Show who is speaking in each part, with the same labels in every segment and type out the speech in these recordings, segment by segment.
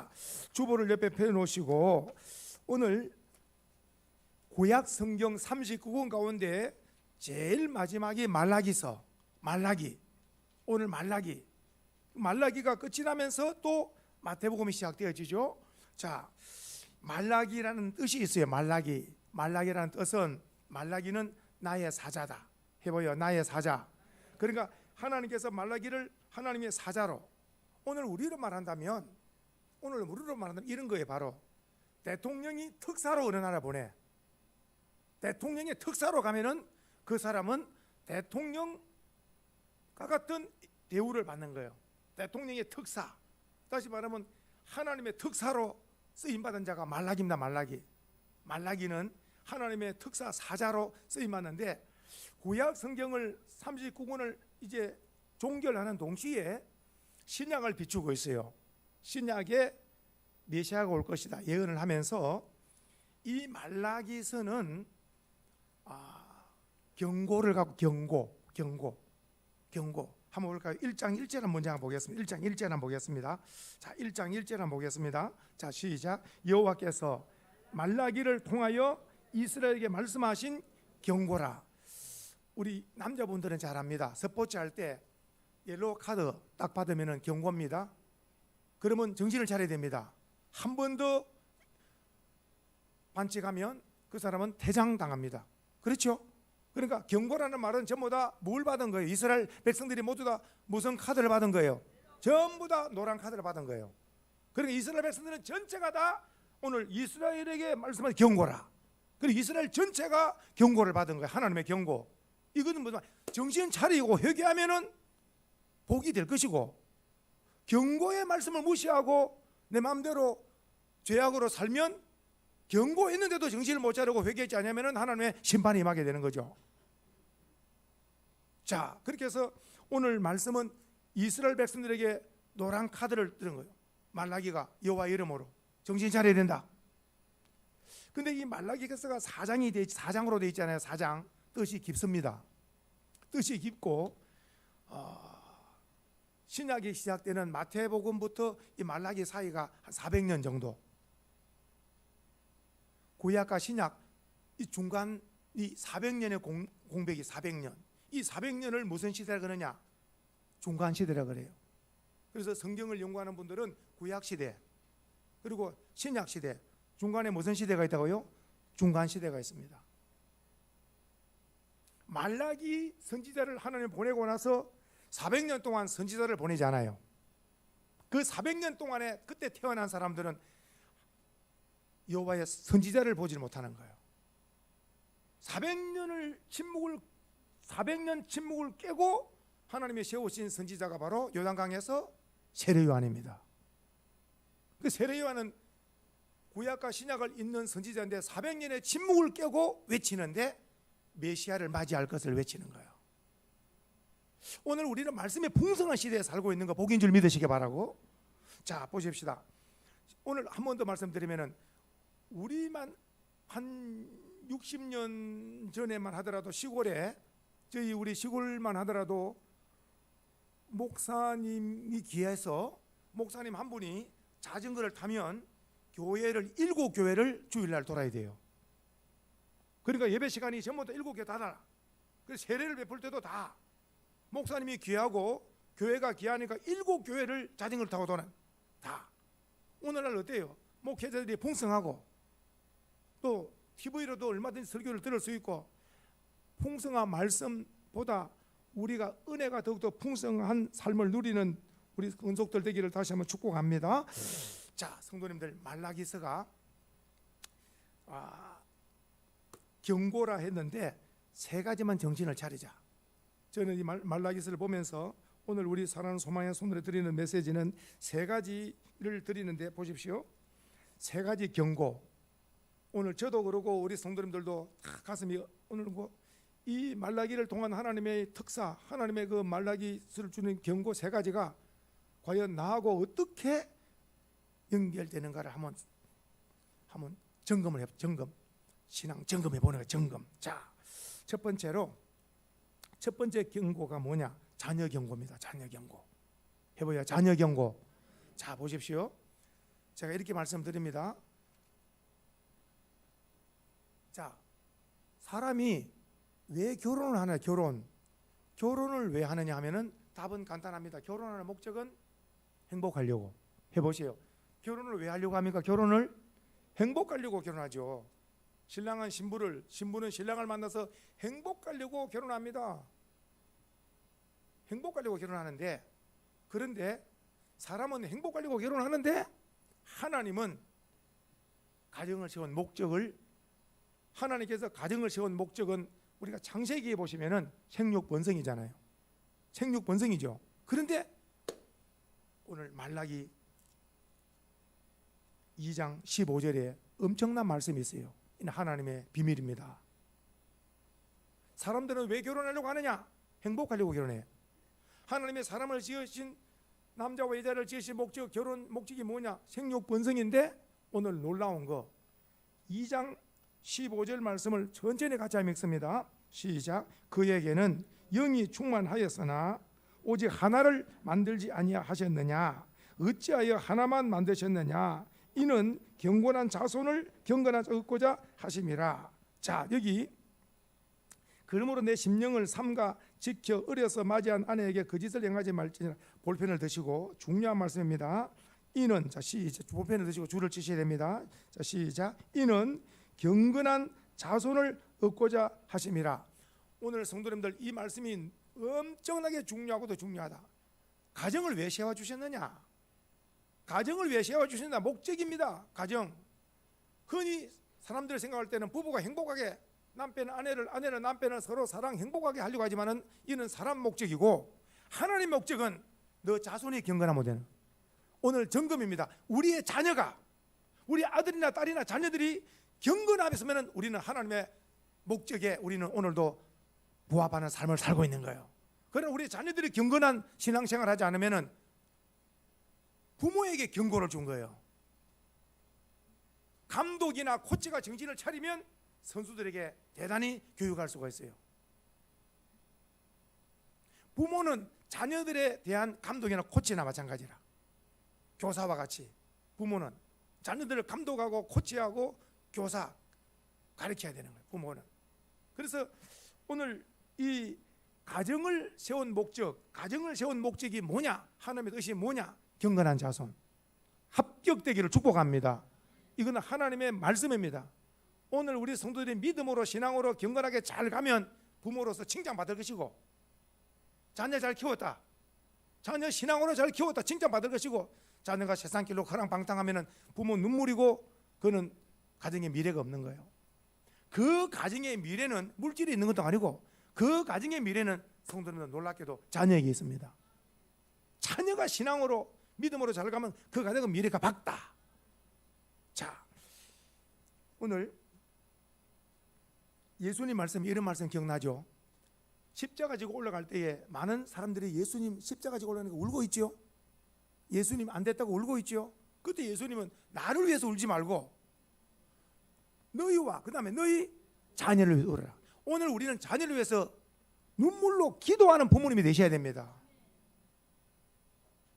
Speaker 1: 자, 주보를 옆에 펴놓으시고 오늘 구약 성경 39권 가운데 제일 마지막이 말라기서, 말라기. 오늘 말라기가 끝이 나면서 또 마태복음이 시작되어지죠. 자, 말라기라는 뜻이 있어요. 말라기라는 뜻은, 말라기는 나의 사자다. 해봐요. 나의 사자. 그러니까 하나님께서 말라기를 하나님의 사자로, 오늘 우리로 말한다면 이런 거예요. 바로 대통령이 특사로 어느 나라 보내. 대통령의 특사로 가면은 그 사람은 대통령과 같은 대우를 받는 거예요. 대통령의 특사. 다시 말하면 하나님의 특사로 쓰임받은 자가 말라기입니다. 말라기는 하나님의 특사 사자로 쓰임받는데, 구약 성경을 39권을 이제 종결하는 동시에 신약을 비추고 있어요. 신약에 메시아가 올 것이다 예언을 하면서 이 말라기서는 경고를 갖고, 경고 한번 볼까요? 1장 1절 먼저 한번 보겠습니다. 1장 1절 한번 보겠습니다. 자, 1장 1절 한번 보겠습니다. 자, 시작. 여호와께서 말라기를 통하여 이스라엘에게 말씀하신 경고라. 우리 남자분들은 잘 압니다. 스포츠 할 때 옐로우 카드 딱 받으면 경고입니다. 그러면 정신을 차려야 됩니다. 한 번 더 반칙하면 그 사람은 퇴장당합니다. 그렇죠? 그러니까 경고라는 말은 전부 다 뭘 받은 거예요? 이스라엘 백성들이 모두 다 무슨 카드를 받은 거예요? 전부 다 노란 카드를 받은 거예요. 그러니까 이스라엘 백성들은 전체가 다 오늘 이스라엘에게 말씀하신 경고라. 그리고 이스라엘 전체가 경고를 받은 거예요. 하나님의 경고. 이거는 무슨 말? 정신 차리고 회개하면은 복이 될 것이고, 경고의 말씀을 무시하고 내 마음대로 죄악으로 살면, 경고했는데도 정신을 못 차리고 회개하지 않으면 하나님의 심판이 임하게 되는 거죠. 자, 그렇게 해서 오늘 말씀은 이스라엘 백성들에게 노란 카드를 드는 거예요. 말라기가 여호와 이름으로 정신 차려야 된다. 근데 이 말라기서가 4장으로 되어 있잖아요. 4장. 뜻이 깊습니다. 뜻이 깊고, 신약이 시작되는 마태복음부터 이 말라기 사이가 한 400년 정도. 구약과 신약 이 중간 이 400년의 공백이 400년. 이 400년을 무슨 시대라 그러냐? 중간 시대라 그래요. 그래서 성경을 연구하는 분들은 구약 시대, 그리고 신약 시대, 중간에 무슨 시대가 있다고요? 중간 시대가 있습니다. 말라기 선지자를 하나님 보내고 나서 400년 동안 선지자를 보내지 않아요. 그 400년 동안에 그때 태어난 사람들은 여호와의 선지자를 보지 못하는 거예요. 400년 침묵을 깨고 하나님이 세우신 선지자가 바로 요단강에서 세례 요한입니다. 그 세례 요한은 구약과 신약을 잇는 선지자인데 400년의 침묵을 깨고 외치는데 메시아를 맞이할 것을 외치는 거예요. 오늘 우리는 말씀의 풍성한 시대에 살고 있는 거 복인 줄 믿으시기 바라고. 자, 보십시다. 오늘 한 번 더 말씀드리면은, 우리만 한 60년 전에만 하더라도 시골에, 우리 시골만 하더라도 목사님이 귀해서 목사님 한 분이 자전거를 타면 교회를 7교회를 주일날 돌아야 돼요. 그러니까 예배 시간이 전부 다 7개 다 달아. 그래서 세례를 베풀 때도 다 목사님이 귀하고 교회가 귀하니까 7교회를 자전거를 타고 도는 다. 오늘날 어때요? 목회자들이 풍성하고 또 TV로도 얼마든지 설교를 들을 수 있고, 풍성한 말씀보다 우리가 은혜가 더욱더 풍성한 삶을 누리는 우리 은속들 되기를 다시 한번 축복합니다. 자, 성도님들, 말라기서가 경고라 했는데 세 가지만 정신을 차리자. 저는 이 말라기서를 보면서 오늘 우리 사랑하는 소망의 손으로 드리는 메시지는 세 가지를 드리는데, 보십시오. 세 가지 경고. 오늘 저도 그러고 우리 성도님들도 다 가슴이 오늘 이 말라기를 통한 하나님의 특사, 하나님의 그 말라기서를 주는 경고 세 가지가 과연 나하고 어떻게 연결되는가를 한번 점검을 해. 신앙 점검해 보는 거예요. 점검. 자, 첫 번째 경고가 뭐냐? 자녀 경고입니다. 자녀 경고. 해보야. 자녀 경고. 자, 보십시오. 제가 이렇게 말씀드립니다. 자, 사람이 왜 결혼을 하냐? 결혼을 왜 하느냐 하면은 답은 간단합니다. 결혼하는 목적은 행복하려고. 해보세요. 결혼을 왜 하려고 합니까? 결혼을 행복하려고 결혼하죠. 신랑은 신부를, 신부는 신랑을 만나서 행복하려고 결혼합니다. 행복하려고 결혼하는데, 그런데 사람은 행복하려고 결혼하는데 하나님은 가정을 세운 목적을, 하나님께서 가정을 세운 목적은 우리가 창세기에 보시면은 생육 번성이잖아요. 생육 번성이죠. 그런데 오늘 말라기 2장 15절에 엄청난 말씀이 있어요. 이는 하나님의 비밀입니다. 사람들은 왜 결혼하려고 하느냐? 행복하려고 결혼해. 하나님의 사람을 지으신, 남자와 여자를 지으신 목적, 결혼 목적이 뭐냐? 생육 번성인데 오늘 놀라운 거 2장 15절 말씀을 천천히 같이 읽습니다. 시작. 그에게는 영이 충만하였으나 오직 하나를 만들지 아니하셨느냐? 어찌하여 하나만 만드셨느냐? 이는 경건한 자손을 얻고자 하심이라. 자, 여기 그러므로 내 심령을 삼가 지켜 어려서 맞이한 아내에게 거짓을 행하지 말지니라. 볼펜을 드시고 중요한 말씀입니다. 이는, 자 시작, 볼펜을 드시고 줄을 치셔야 됩니다. 자 시작. 이는 경건한 자손을 얻고자 하심이라. 오늘 성도님들, 이 말씀이 엄청나게 중요하고도 중요하다. 가정을 왜 세워주셨느냐? 가정을 왜 세워주셨느냐? 목적입니다. 가정. 흔히 사람들이 생각할 때는 부부가 행복하게, 남편은 아내를, 아내는 남편을 서로 사랑 행복하게 하려고 하지만은 이는 사람 목적이고, 하나님 목적은 너 자손이 경건하면 되는. 오늘 점검입니다. 우리의 자녀가, 우리 아들이나 딸이나 자녀들이 경건하면은 우리는 하나님의 목적에 우리는 오늘도 부합하는 삶을 살고 있는 거예요. 그러나 우리 자녀들이 경건한 신앙생활을 하지 않으면은 부모에게 경고를 준 거예요. 감독이나 코치가 정신을 차리면 선수들에게 대단히 교육할 수가 있어요. 부모는 자녀들에 대한 감독이나 코치나 마찬가지라. 교사와 같이 부모는 자녀들을 감독하고 코치하고 교사 가르쳐야 되는 거예요. 부모는. 그래서 오늘 이 가정을 세운 목적, 가정을 세운 목적이 뭐냐? 하나님의 뜻이 뭐냐? 경건한 자손, 합격되기를 축복합니다. 이거는 하나님의 말씀입니다. 오늘 우리 성도들이 믿음으로, 신앙으로 경건하게 잘 가면 부모로서 칭찬받을 것이고, 자녀 잘 키웠다, 자녀 신앙으로 잘 키웠다 칭찬받을 것이고, 자녀가 세상 길로 허랑방탕하면 부모 눈물이고, 그는 가정의 미래가 없는 거예요. 그 가정의 미래는 물질이 있는 것도 아니고, 그 가정의 미래는 성도님들 놀랍게도 자녀에게 있습니다. 자녀가 신앙으로 믿음으로 잘 가면 그 가정은 미래가 밝다. 자, 오늘 예수님 말씀, 이런 말씀 기억나죠? 십자가 지고 올라갈 때에 많은 사람들이 예수님 십자가 지고 올라가는 거 울고 있죠. 예수님 안 됐다고 울고 있죠. 그때 예수님은 나를 위해서 울지 말고 너희와 그 다음에 너희 자녀를 위해서 울어라. 오늘 우리는 자녀를 위해서 눈물로 기도하는 부모님이 되셔야 됩니다.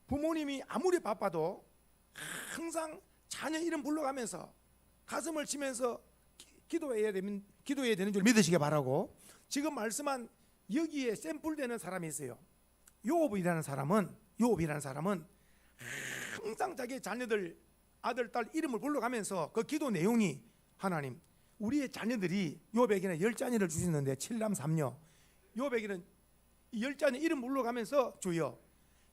Speaker 1: 부모님이 아무리 바빠도 항상 자녀 이름 불러가면서 가슴을 치면서 기도해야 되는 줄 믿으시기 바라고, 지금 말씀한 여기에 샘플되는 사람이 있어요. 요업이라는 사람은 항상 자기 자녀들, 아들, 딸 이름을 불러가면서 그 기도 내용이, 하나님, 우리의 자녀들이 요백에는 10자녀를 주셨는데 7남 3녀, 요백에는 10자녀 이름 불러가면서 주여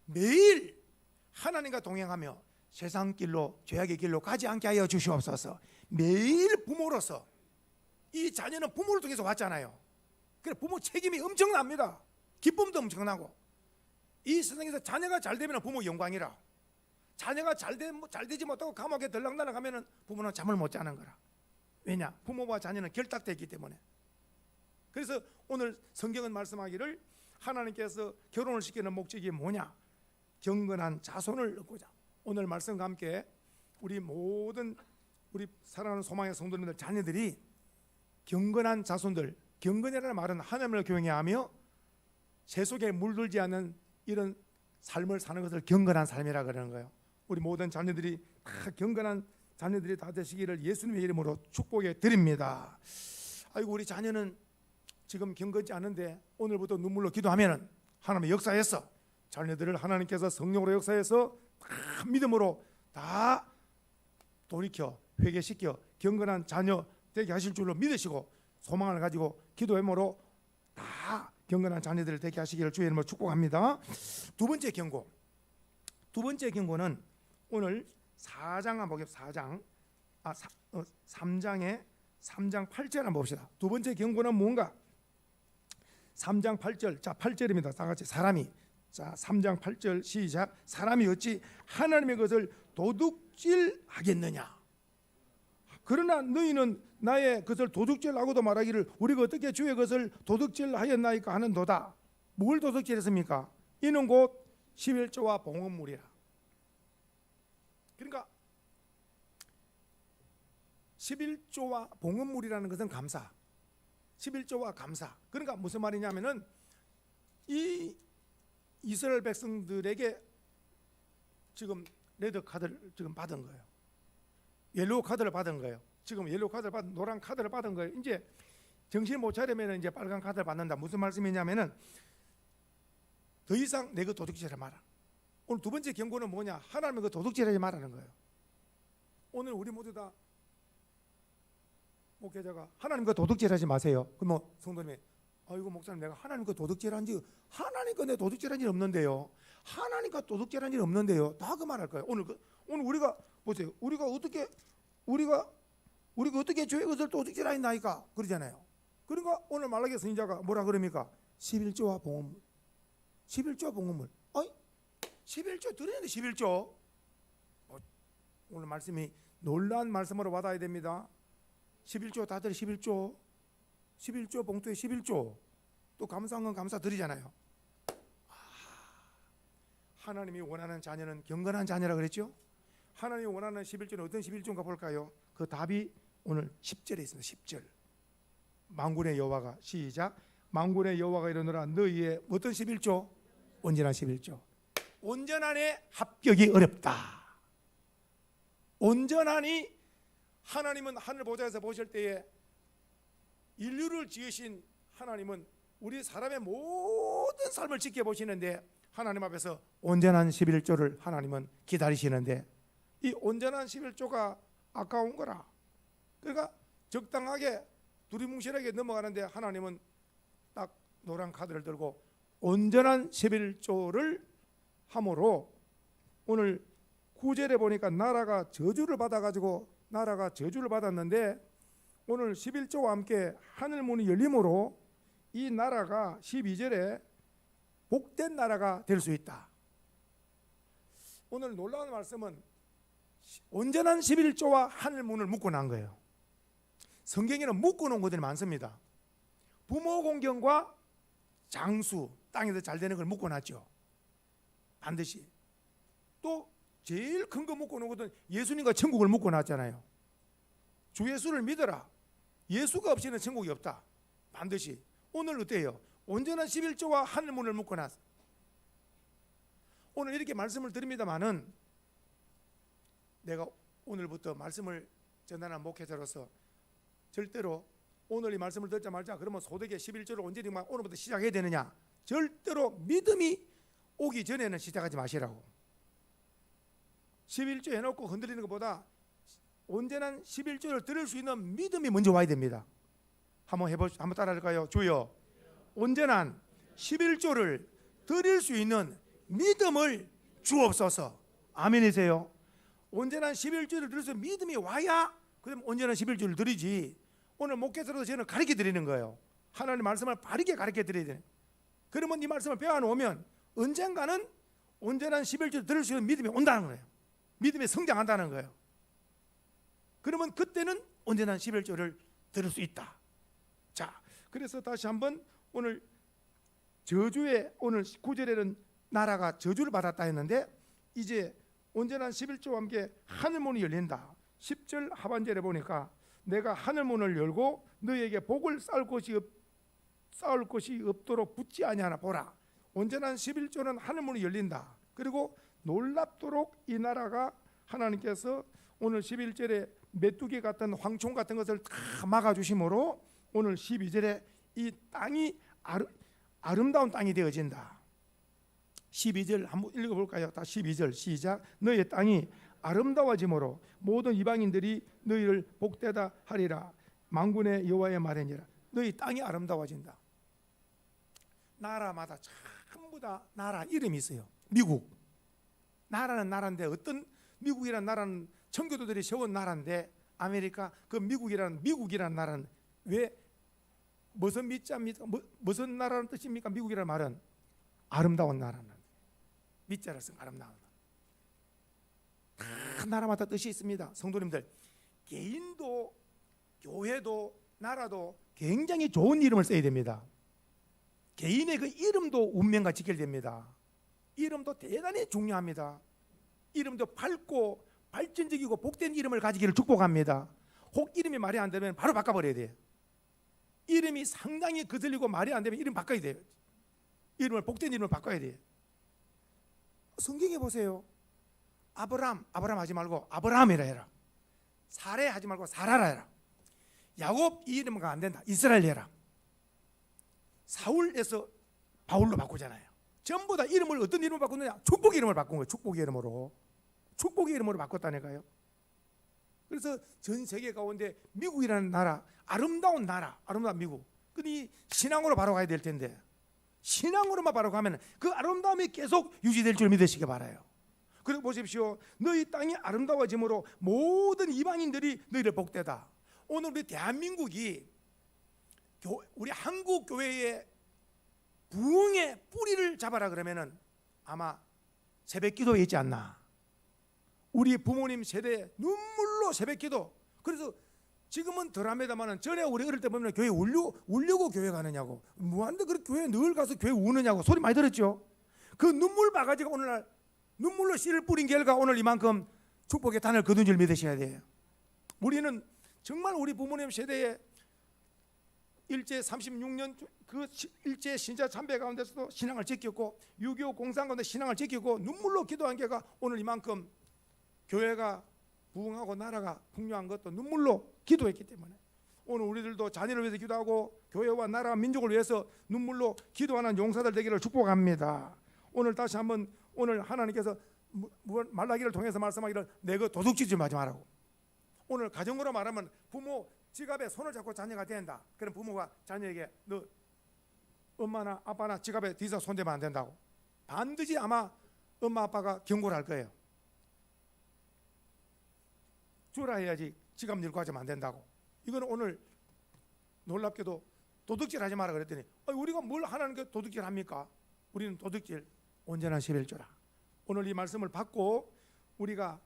Speaker 1: 매일 하나님과 동행하며 세상 길로, 죄악의 길로 가지 않게 하여 주시옵소서. 매일 부모로서, 이 자녀는 부모를 통해서 왔잖아요. 그래, 부모 책임이 엄청납니다. 기쁨도 엄청나고, 이 세상에서 자녀가 잘 되면 부모 영광이라, 자녀가 잘 되지 못하고 감옥에 들락날락 하면 부모는 잠을 못 자는 거라. 왜냐? 부모와 자녀는 결탁되어 있기 때문에. 그래서 오늘 성경은 말씀하기를 하나님께서 결혼을 시키는 목적이 뭐냐? 경건한 자손을 얻고자. 오늘 말씀과 함께 우리 모든 우리 사랑하는 소망의 성도님들 자녀들이 경건한 자손들, 경건이라는 말은 하나님을 경외하며 세속에 물들지 않는 이런 삶을 사는 것을 경건한 삶이라 그러는 거예요. 우리 모든 자녀들이 다 경건한 자녀들이 다 되시기를 예수님의 이름으로 축복해 드립니다. 아이고, 우리 자녀는 지금 경건지 않은데 오늘부터 눈물로 기도하면은 하나님의 역사에서 자녀들을 하나님께서 성령으로 역사해서 다 믿음으로 다 돌이켜 회개시켜 경건한 자녀 되게 하실 줄로 믿으시고 소망을 가지고 기도함으로 다 경건한 자녀들을 되게 하시기를 주의 이름으로 축복합니다. 두 번째 경고. 두 번째 경고는 오늘 4장 한번 보겠습니다. 3장에 3장 8절 한번 봅시다. 두 번째 경고는 뭔가? 3장 8절. 자, 8절입니다. 다 같이 사람이. 자, 3장 8절 시작. 사람이 어찌 하나님의 것을 도둑질하겠느냐? 그러나 너희는 나의 것을 도둑질하고도 말하기를 우리가 어떻게 주의 것을 도둑질하였나이까 하는도다. 뭘 도둑질했습니까? 이는 곧 11조와 봉헌물이라. 그러니까 11조와 봉헌물이라는 것은 감사. 11조와 감사. 그러니까 무슨 말이냐면은 이 이스라엘 백성들에게 지금 레드 카드를 지금 받은 거예요. 옐로우 카드를 받은 거예요. 지금 옐로우 카드를 받은 노란 카드를 받은 거예요. 이제 정신 못 차리면 이제 빨간 카드를 받는다. 무슨 말씀이냐면은 더 이상 내 그 도둑질하지 마라. 오늘 두 번째 경고는 뭐냐? 하나님의 그 도둑질하지 말라는 거예요. 오늘 우리 모두 다 목회자가 하나님 그 도둑질하지 마세요. 그럼 뭐 성도님이 아이고 목사님 내가 하나님 그 도둑질한 지 하나님 그 내 도둑질한 일 없는데요. 하나님 그 도둑질한 일 없는데요. 다 그 말할 거예요. 오늘 우리가 보세요. 우리가 어떻게 주의 것을 도둑질하였나이까 그러잖아요. 그러니까 오늘 말라기 선지자가 뭐라 그럽니까? 11조와 봉헌물. 11조와 봉헌물. 아이 11조 들었는데 11조. 오늘 말씀이 놀라운 말씀으로 와닿아야 됩니다. 11조 다들 11조. 11조 봉투에 11조. 또 감사한 건 감사 드리잖아요. 하나님이 원하는 자녀는 경건한 자녀라 그랬죠? 하나님이 원하는 11조는 어떤 11조인가 볼까요? 그 답이 오늘 10절에 있습니다. 10절. 만군의 여호와가 시작. 만군의 여호와가 이르노라 너희의 어떤 11조? 온전한 11조. 온전한에 합격이 어렵다. 온전하니 하나님은 하늘 보좌에서 보실 때에 인류를 지으신 하나님은 우리 사람의 모든 삶을 지켜보시는데 하나님 앞에서 온전한 11조를 하나님은 기다리시는데 이 온전한 11조가 아까운 거라. 그러니까 적당하게 두리뭉실하게 넘어가는데 하나님은 딱 노란 카드를 들고 온전한 11조를 함으로 오늘 9절에 보니까 나라가 저주를 받았는데 오늘 11조와 함께 하늘문이 열림으로 이 나라가 12절에 복된 나라가 될 수 있다. 오늘 놀라운 말씀은 온전한 11조와 하늘문을 묶어 놓은 거예요. 성경에는 묶어 놓은 것들이 많습니다. 부모 공경과 장수, 땅에서 잘 되는 걸 묶어 놨죠. 반드시. 또 제일 큰 거 묶어 놓은 것은 예수님과 천국을 묶어 놨잖아요. 주 예수를 믿어라. 예수가 없이는 천국이 없다. 반드시. 오늘 어때요? 온전한 11조와 하늘문을 묶어 놨어. 오늘 이렇게 말씀을 드립니다마는 내가 오늘부터 말씀을 전하는 목회자로서 절대로 오늘 이 말씀을 듣자 말자 그러면 소득의 11조를 언제든가 오늘부터 시작해야 되느냐? 절대로 믿음이 오기 전에는 시작하지 마시라고. 11조 해놓고 흔들리는 것보다 온전한 11조를 들을 수 있는 믿음이 먼저 와야 됩니다. 한번 따라할까요? 주여 온전한 11조를 드릴 수 있는 믿음을 주옵소서. 아멘이세요? 온전한 11조를 들을 수 있는 믿음이 와야 그럼 온전한 11조를 드리지. 오늘 목회자로서 저는 가르쳐 드리는 거예요. 하나님의 말씀을 바르게 가르쳐 드려야 돼요. 그러면 이 말씀을 배워놓으면 언젠가는 온전한 11조를 들을 수 있는 믿음이 온다는 거예요. 믿음이 성장한다는 거예요. 그러면 그때는 온전한 11조를 들을 수 있다. 자, 그래서 다시 한번 오늘 저주에 오늘 9절에는 나라가 저주를 받았다 했는데 이제 온전한 11조와 함께 하늘문이 열린다. 10절 하반절에 보니까 내가 하늘문을 열고 너희에게 복을 쌓을 것이 없도록 붙지 아니하나 보라. 온전한 11조는 하늘문이 열린다. 그리고 놀랍도록 이 나라가 하나님께서 오늘 11절에 메뚜기 같은 황총 같은 것을 다 막아주심으로 오늘 12절에 이 땅이 아름다운 땅이 되어진다. 12절 한번 읽어볼까요? 다 12절 시작. 너의 땅이 아름다워짐으로 모든 이방인들이 너희를 복되다 하리라. 만군의 여호와의 말이니라. 너희 땅이 아름다워진다. 나라마다 전부 다 나라 이름이 있어요. 미국 나라는 나라인데, 어떤 미국이라는 나라는 청교도들이 세운 나라인데, 아메리카 그 미국이라는 나라는 왜 무슨 밑자입니까? 무슨 나라는 뜻입니까? 미국이라는 말은 아름다운 나라는 밑자를 쓴 아름다운 나라. 다 나라마다 뜻이 있습니다. 성도님들, 개인도 교회도 나라도 굉장히 좋은 이름을 써야 됩니다. 개인의 그 이름도 운명과 직결됩니다. 이름도 대단히 중요합니다. 이름도 밝고 발전적이고 복된 이름을 가지기를 축복합니다. 혹 이름이 말이 안 되면 바로 바꿔버려야 돼요. 이름이 상당히 거슬리고 말이 안 되면 이름 바꿔야 돼요. 복된 이름을 바꿔야 돼요. 성경에 보세요. 아브람 하지 말고 아브라함이라 해라. 사레 하지 말고 사라라 해라. 야곱 이 이름은 안 된다. 이스라엘 해라. 사울에서 바울로 바꾸잖아요. 전부 다 이름을 어떤 이름으로 바꾸느냐? 축복의 이름을 바꾼 거예요. 축복의 이름으로 바꿨다니까요. 그래서 전 세계 가운데 미국이라는 나라, 아름다운 미국. 근데 신앙으로 바로 가야 될 텐데, 신앙으로만 바로 가면 그 아름다움이 계속 유지될 줄 믿으시기 바라요. 그리고 보십시오. 너희 땅이 아름다워짐으로 모든 이방인들이 너희를 복되다. 오늘 우리 대한민국이 우리 한국 교회의 부흥의 뿌리를 잡아라 그러면은 아마 새벽기도에 있지 않나. 우리 부모님 세대 눈물로 새벽기도. 그래서 지금은 덜합니다만은 전에 우리 어릴 때 보면 교회 울려고 교회 가느냐고, 뭐한데 그렇게 교회 늘 가서 교회 우느냐고 소리 많이 들었죠. 그 눈물 바가지가 오늘날 눈물로 씨를 뿌린 결과 오늘 이만큼 축복의 단을 거둔 줄 믿으셔야 돼요. 우리는 정말 우리 부모님 세대에 일제 36년 그 일제 신자 참배 가운데서도 신앙을 지켰고, 6.25 공산 가운데 신앙을 지키고 눈물로 기도한 게가 오늘 이만큼 교회가 부흥하고 나라가 풍요한 것도 눈물로 기도했기 때문에, 오늘 우리들도 자녀를 위해서 기도하고 교회와 나라 민족을 위해서 눈물로 기도하는 용사들 되기를 축복합니다. 오늘 다시 한번 오늘 하나님께서 말라기를 통해서 말씀하기를 내가 도둑질 좀 하지 말라고. 오늘 가정으로 말하면 부모 지갑에 손을 잡고 자녀가 된다. 그럼 부모가 자녀에게 너 엄마나 아빠나 지갑에 뒤에서 손대면 안 된다고. 반드시 아마 엄마 아빠가 경고를 할 거예요. 주라 해야지 지갑 들고 하면 안 된다고. 이거는 오늘 놀랍게도 도둑질 하지 마라 그랬더니 우리가 뭘 하나님께 도둑질 합니까? 우리는 도둑질 온전한 11조라. 오늘 이 말씀을 받고 우리가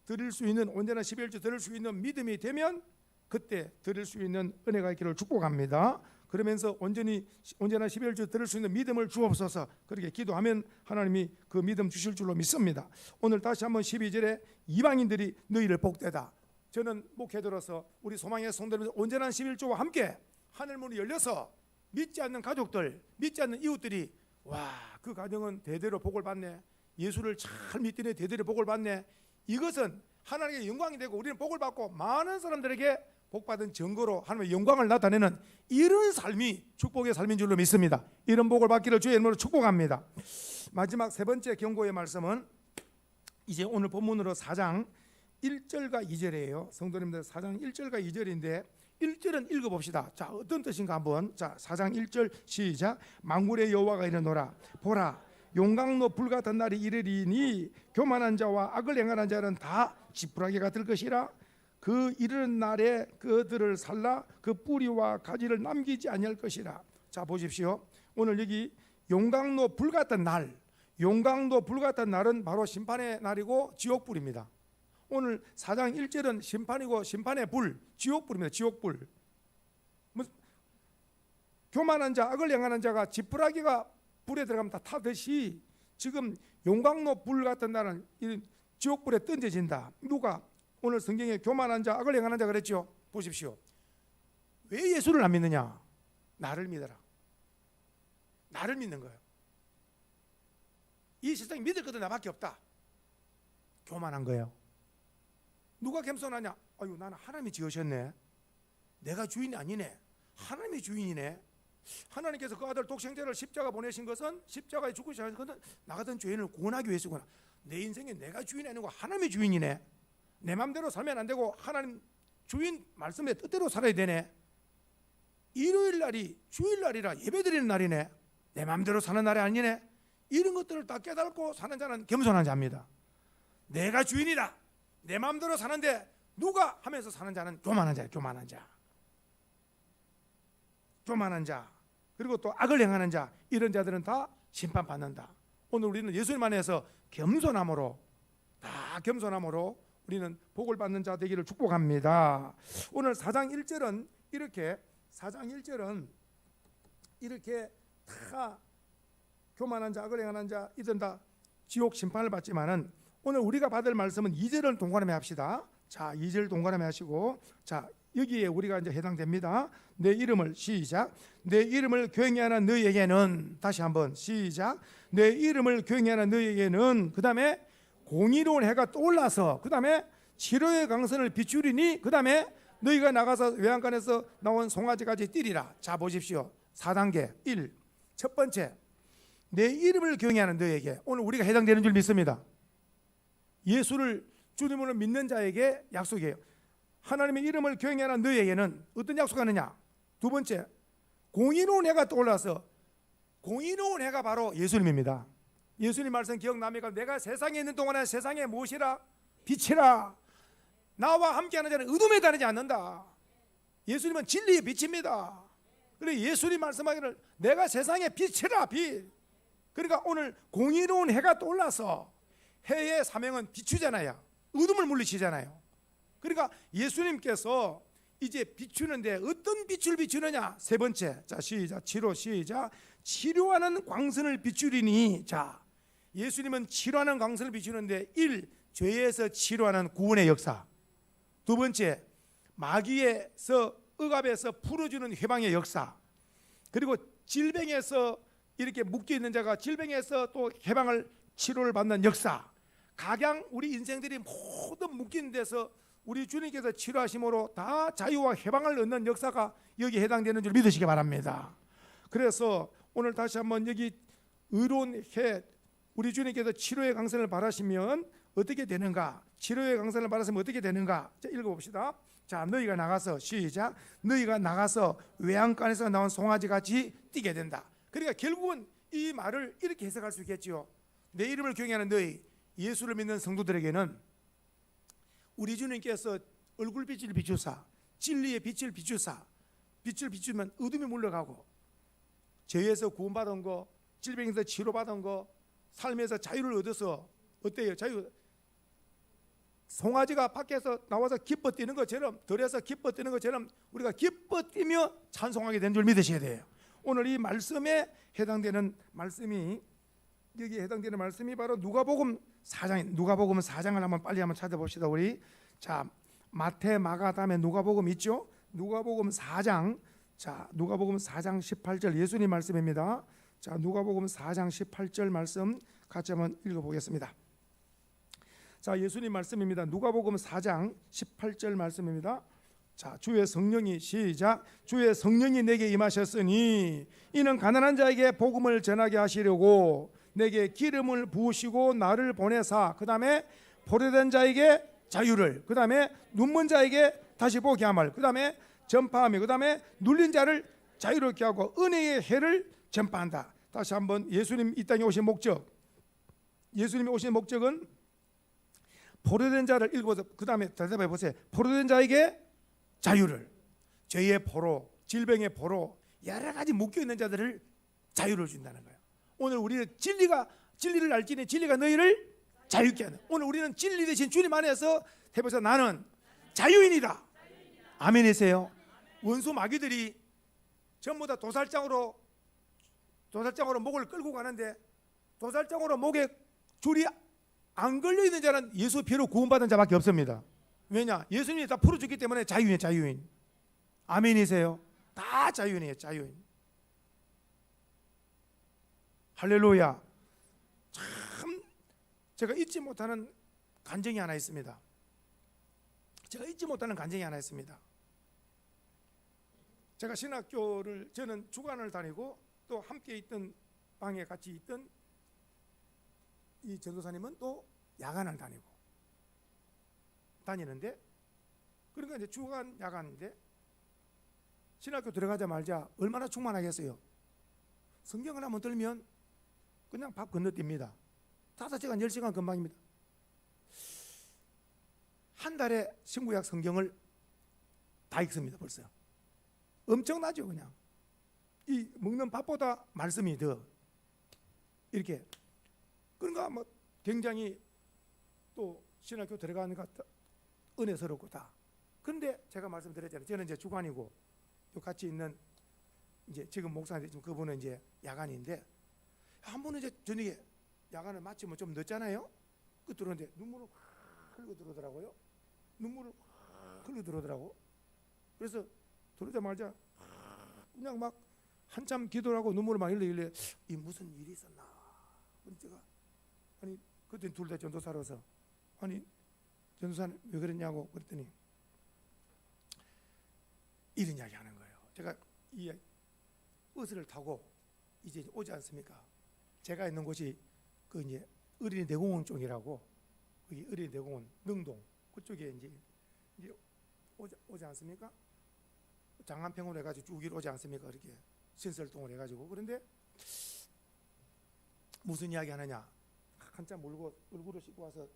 Speaker 1: 드릴 수 있는 온전한 11조 드릴 수 있는 믿음이 되면 그때 드릴 수 있는 은혜가 있기를 축복합니다. 그러면서 온전한 11조 드릴 수 있는 믿음을 주옵소서. 그렇게 기도하면 하나님이 그 믿음 주실 줄로 믿습니다. 오늘 다시 한번 12절에 이방인들이 너희를 복되다. 저는 목회 들어서 우리 소망의 성도들 온전한 11조와 함께 하늘문이 열려서 믿지 않는 가족들, 믿지 않는 이웃들이 그 가정은 대대로 복을 받네. 예수를 잘 믿더니 대대로 복을 받네. 이것은 하나님의 영광이 되고 우리는 복을 받고 많은 사람들에게 복받은 증거로 하나님의 영광을 나타내는 이런 삶이 축복의 삶인 줄로 믿습니다. 이런 복을 받기를 주의 이름으로 축복합니다. 마지막 세 번째 경고의 말씀은 이제 오늘 본문으로 4장 1절과 2절이에요. 성도님들 4장 1절과 2절인데 1절은 읽어봅시다. 자, 어떤 뜻인가 한번. 자, 4장 1절 시작. 만군의 여호와가 이르노라. 보라, 용광로 불같은 날이 이르리니 교만한 자와 악을 행하는 자는 다 지푸라기가 될 것이라. 그 이르는 날에 그들을 살라 그 뿌리와 가지를 남기지 아니할 것이라. 자, 보십시오. 오늘 여기 용광로 불같은 날, 용광로 불같은 날은 바로 심판의 날이고 지옥불입니다. 오늘 4장 1절은 심판이고 심판의 불, 지옥불입니다. 지옥불. 교만한 자, 악을 행하는 자가 지푸라기가 불에 들어가면 다 타듯이 지금 용광로 불 같은 날은 지옥불에 던져진다. 누가? 오늘 성경에 교만한 자, 악을 행하는 자 그랬죠. 보십시오. 왜 예수를 안 믿느냐? 나를 믿어라. 나를 믿는 거예요. 이 세상에 믿을 것은 나밖에 없다. 교만한 거예요. 누가 겸손하냐? 아유, 나는 하나님이 지으셨네. 내가 주인이 아니네. 하나님이 주인이네. 하나님께서 그 아들 독생자를 십자가 보내신 것은, 십자가에 죽으신 것은 나 같은 죄인을 구원하기 위해서구나. 내 인생에 내가 주인이 아니고 하나님이 주인이네. 내 마음대로 살면 안 되고 하나님 주인 말씀의 뜻대로 살아야 되네. 일요일 날이 주일날이라 예배드리는 날이네. 내 마음대로 사는 날이 아니네. 이런 것들을 다 깨닫고 사는 자는 겸손한 자입니다. 내가 주인이다, 내 마음대로 사는데 누가 하면서 사는 자는 교만한 자예요. 교만한 자. 교만한 자, 그리고 또 악을 행하는 자, 이런 자들은 다 심판받는다. 오늘 우리는 예수님 안에서 겸손함으로, 다 겸손함으로 우리는 복을 받는 자 되기를 축복합니다. 오늘 4장 1절은 이렇게, 4장 1절은 이렇게 다 교만한 자, 악을 행하는 자, 이들은 다 지옥 심판을 받지만은 오늘 우리가 받을 말씀은 2절을 동그라미 합시다. 자, 2절 동그라미 하시고, 자, 여기에 우리가 이제 해당됩니다. 내 이름을, 시작, 내 이름을 교행하는 너희에게는, 다시 한번 시작, 내 이름을 교행하는 너희에게는, 그 다음에 공의로운 해가 떠올라서, 그 다음에 치료의 강선을 비추리니, 그 다음에 너희가 나가서 외양간에서 나온 송아지까지 뛰리라. 자, 보십시오. 4단계 1, 첫 번째, 내 이름을 교행하는 너희에게. 오늘 우리가 해당되는 줄 믿습니다. 예수를 주님으로 믿는 자에게 약속이에요. 하나님의 이름을 교행하는 너희에게는 어떤 약속하느냐? 두 번째, 공의로운 해가 떠올라서, 공의로운 해가 바로 예수님입니다. 예수님 말씀 기억납니까? 내가 세상에 있는 동안에 세상에 무엇이라? 빛이라. 나와 함께하는 자는 어둠에 다니지 않는다. 예수님은 진리의 빛입니다. 그리고 예수님 말씀하기를 내가 세상의 빛이라, 빛. 그러니까 오늘 공의로운 해가 떠올라서, 해의 사명은 비추잖아요. 어둠을 물리치잖아요. 그러니까 예수님께서 이제 비추는데 어떤 빛을 비추느냐? 세 번째, 자, 시작, 치료, 시작, 치료하는 광선을 비추리니. 자, 예수님은 치료하는 광선을 비추는데 1, 죄에서 치료하는 구원의 역사. 두 번째, 마귀에서, 억압에서 풀어주는 해방의 역사. 그리고 질병에서 이렇게 묶여 있는 자가 질병에서 또 해방을, 치료를 받는 역사. 각양 우리 인생들이 모든 묶인 데서 우리 주님께서 치료하심으로 다 자유와 해방을 얻는 역사가 여기에 해당되는 줄 믿으시기 바랍니다. 그래서 오늘 다시 한번 여기 의로운 해, 우리 주님께서 치료의 강선을 바라시면 어떻게 되는가? 치료의 강선을 바라시면 어떻게 되는가? 자, 읽어봅시다. 자, 너희가 나가서, 시작, 너희가 나가서 외양간에서 나온 송아지같이 뛰게 된다. 그러니까 결국은 이 말을 이렇게 해석할 수 있겠지요. 내 이름을 경외하는 너희, 예수를 믿는 성도들에게는 우리 주님께서 얼굴빛을 비추사, 진리의 빛을 비추사, 빛을 비추면 어둠이 물러가고, 죄에서 구원받은 거, 질병에서 치료받은 거, 삶에서 자유를 얻어서, 어때요? 자유. 송아지가 밖에서 나와서 기뻐 뛰는 것처럼, 들에서 기뻐 뛰는 것처럼 우리가 기뻐 뛰며 찬송하게 된 줄 믿으셔야 돼요. 오늘 이 말씀에 해당되는 말씀이, 여기에 해당되는 말씀이 바로 누가복음 4장, 누가복음 4장을 한번 빨리 한번 찾아봅시다. 우리, 자, 마태, 마가 다음에 누가복음 있죠? 누가복음 4장, 자, 누가복음 4장 18절 예수님 말씀입니다. 자, 누가복음 4장 18절 말씀 같이 한번 읽어보겠습니다. 자, 예수님 말씀입니다. 누가복음 4장 18절 말씀입니다. 자, 주의 성령이, 시작, 주의 성령이 내게 임하셨으니 이는 가난한 자에게 복음을 전하게 하시려고 내게 기름을 부으시고 나를 보내사, 그 다음에 포로된 자에게 자유를, 그 다음에 눈먼 자에게 다시 보게 함을, 그 다음에 전파하며, 그 다음에 눌린 자를 자유롭게 하고 은혜의 해를 전파한다. 다시 한번 예수님 이 땅에 오신 목적, 예수님이 오신 목적은 포로된 자를 읽어서 그 다음에 대답해 보세요. 포로된 자에게 자유를, 죄의 포로, 질병의 포로, 여러 가지 묶여 있는 자들을 자유를 준다는 거예요. 오늘 우리는 진리를 알지니 진리가 너희를 자유케 하는. 오늘 우리는 진리 대신 주님 안에서 해보자. 나는 자유인이다. 아멘이세요? 원수 마귀들이 전부 다 도살장으로 목을 끌고 가는데, 도살장으로 목에 줄이 안 걸려 있는 자는 예수 피로 구원받은 자밖에 없습니다. 왜냐? 예수님이 다 풀어줬기 때문에 자유인, 자유인. 아멘이세요? 다 자유인이에요, 자유인. 할렐루야. 참 제가 잊지 못하는 간증이 하나 있습니다. 제가 잊지 못하는 간증이 하나 있습니다. 제가 신학교를 저는 주간을 다니고 또 함께 있던 방에 같이 있던 이 전도사님은 또 야간을 다니는데 그러니까 이제 주간 야간인데 신학교 들어가자마자 얼마나 충만하겠어요. 성경을 한번 들면 그냥 밥 건너뜁니다. 5시간 10시간 금방입니다. 한 달에 신구약 성경을 다 읽습니다. 벌써 엄청나죠. 그냥 이 먹는 밥보다 말씀이 더 이렇게 그러니까 뭐 굉장히 또 신학교 들어가는 것 같다 은혜스럽고 다. 그런데 제가 말씀드렸잖아요. 저는 이제 주간이고 또 같이 있는 이제 지금 목사님 지금 그분은 이제 야간인데 한 번은 이제 저녁에 야간을 마치면 좀 늦잖아요. 그 들어오는데 눈물을 확 흘리고 들어오더라고요. 눈물을 확 흘리고 들어오더라고. 그래서 들어오자마자 그냥 막 한참 기도를 하고 눈물을 막 흘리길래 이 무슨 일이 있었나. 제가 아니 그때 둘 다 전도사로서 아니 전도사님 왜 그랬냐고 그랬더니 이런 이야기 하는 거예요. 제가 이 버스를 타고 이제 오지 않습니까? 제가 있는 곳이 그 이제 어린이 대공원 쪽이라고 거기 어린이 대공원 능동 그쪽에 이제 오지 않습니까? 장안평으로 해가지고 쭉 오지 않습니까? 이렇게 신설동을 해가지고 그런데 무슨 이야기 하느냐? 한참 물고 얼굴을 씻고 와서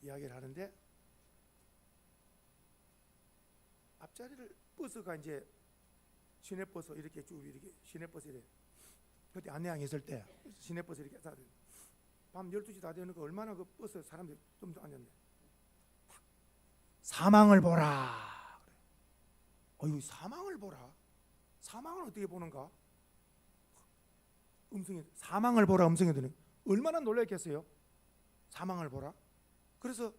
Speaker 1: 이야기를 하는데 앞자리를 버스가 이제 시내버스 이렇게 쭉 이렇게 시내버스 이렇게 그때 안내양 있을 때 시내버스 이렇게 밤 12시 다 되니까 얼마나 그 버스 사람들이 좀 더 앉았네. 사망을 보라. 어유 사망을 보라. 사망을 어떻게 보는가? 음성이 사망을 보라 음성이 들으니 얼마나 놀랐겠어요. 사망을 보라. 그래서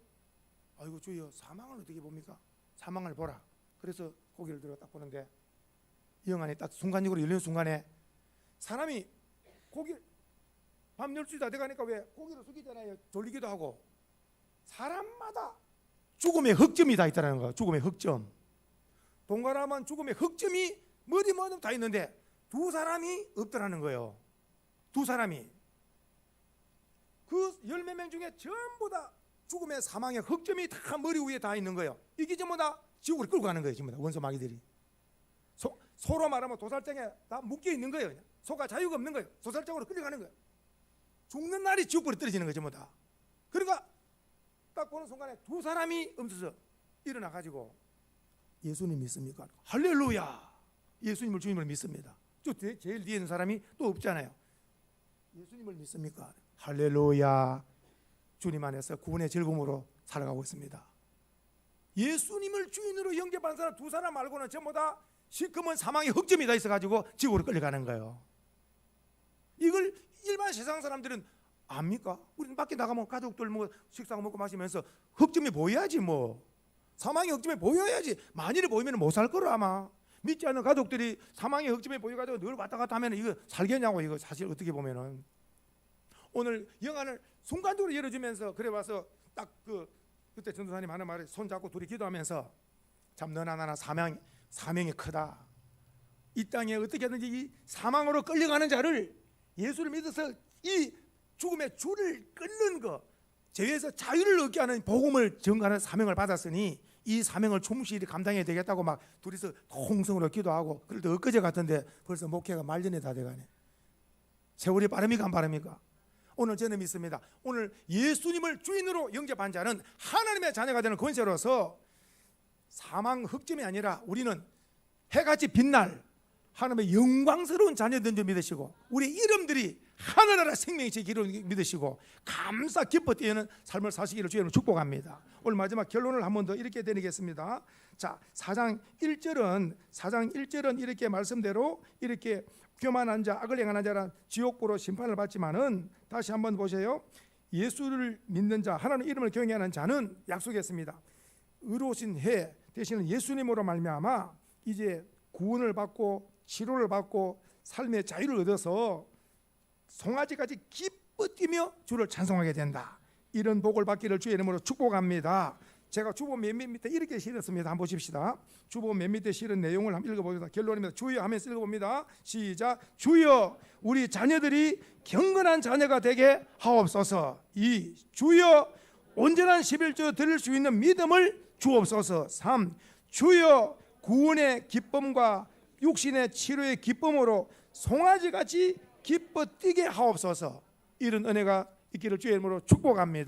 Speaker 1: 아이고 주여 사망을 어떻게 봅니까? 사망을 보라. 그래서 고개를 들어 딱 보는데 영안이 딱 순간적으로 열리는 순간에 사람이 고개 밤 12시 다 돼가니까 왜 고개를 숙이잖아요. 졸리기도 하고 사람마다 죽음의 흑점이 다 있다는 거예요. 죽음의 흑점. 동그라만 죽음의 흑점이 뭐디 다 있는데 두 사람이 없더라는 거예요. 두 사람이 그 10몇 명 중에 전부 다 죽음의 사망의 흑점이 다 머리 위에 다 있는 거예요. 이게 전부 다 지옥으로 끌고 가는 거예요. 전부 다 원수 마귀들이. 소로 말하면 도살장에 다 묶여 있는 거예요. 그냥. 소가 자유가 없는 거예요. 도살장으로 끌려가는 거예요. 죽는 날이 지옥불에 떨어지는 거죠. 전부 다. 그러니까 딱 보는 순간에 두 사람이 없어서 일어나 가지고 예수님 믿습니까? 할렐루야. 예수님을 주님을 믿습니다. 제일 뒤에 있는 사람이 또 없잖아요. 예수님을 믿습니까? 할렐루야. 주님 안에서 구원의 즐거움으로 살아가고 있습니다. 예수님을 주인으로 영접한 사람 두 사람 말고는 전부 다 시커먼 사망의 흑점이 다 있어가지고 지옥으로 끌려가는 거예요. 이걸 일반 세상 사람들은 압니까? 우리는 밖에 나가면 가족들 뭐 식사 먹고 마시면서 흑점이 보여야지 뭐 사망의 흑점이 보여야지. 만일에 보이면 못 살 거로 아마 믿지 않는 가족들이 사망의 흑점이 보여가지고 늘 왔다 갔다 하면 이거 살겠냐고. 이거 사실 어떻게 보면은 오늘 영안을 순간적으로 열어주면서 그래 와서 딱 그때 전도사님 하는 말에 손잡고 둘이 기도하면서 참 너나 나나 사명이 크다. 이 땅에 어떻게든지 이 사망으로 끌려가는 자를 예수를 믿어서 이 죽음의 줄을 끊는 거 죄에서 자유를 얻게 하는 복음을 전가하는 사명을 받았으니 이 사명을 충실히 감당해야 되겠다고 막 둘이서 통성으로 기도하고 그럴 때 엊그제 같은데 벌써 목회가 말년에 다 돼가네. 세월이 빠릅니까 안 빠릅니까? 오늘 저는 믿습니다. 오늘 예수님을 주인으로 영접한 자는 하나님의 자녀가 되는 권세로서 사망 흑점이 아니라 우리는 해같이 빛날 하나님의 영광스러운 자녀된 줄 믿으시고 우리 이름들이 하늘나라 생명의 길을 믿으시고 감사 기뻐 뛰는 삶을 사시기를 주님을 축복합니다. 오늘 마지막 결론을 한 번 더 이렇게 드리겠습니다. 자, 4장 1절은 이렇게 말씀대로 이렇게 교만한 자, 악을 행하는 자란 지옥보로 심판을 받지만은 다시 한번 보세요. 예수를 믿는 자, 하나님 이름을 경외하는 자는 약속했습니다. 의로우신 해 대신에 예수님으로 말미암아 이제 구원을 받고 치료를 받고 삶의 자유를 얻어서 송아지같이 기뻐 뛰며 주를 찬송하게 된다. 이런 복을 받기를 주의 이름으로 축복합니다. 제가 주보 맨 밑에 이렇게 실었습니다. 한번 보십시다. 주보 맨 밑에 실은 내용을 한번 읽어보겠습니다. 결론입니다. 주여 하면서 읽어봅니다. 시작. 주여 우리 자녀들이 경건한 자녀가 되게 하옵소서. 2. 주여 온전한 11조 드릴 수 있는 믿음을 주옵소서. 3. 주여 구원의 기쁨과 육신의 치료의 기쁨으로 송아지같이 기뻐 뛰게 하옵소서. 이런 은혜가 있기를 주의 이름으로 축복합니다.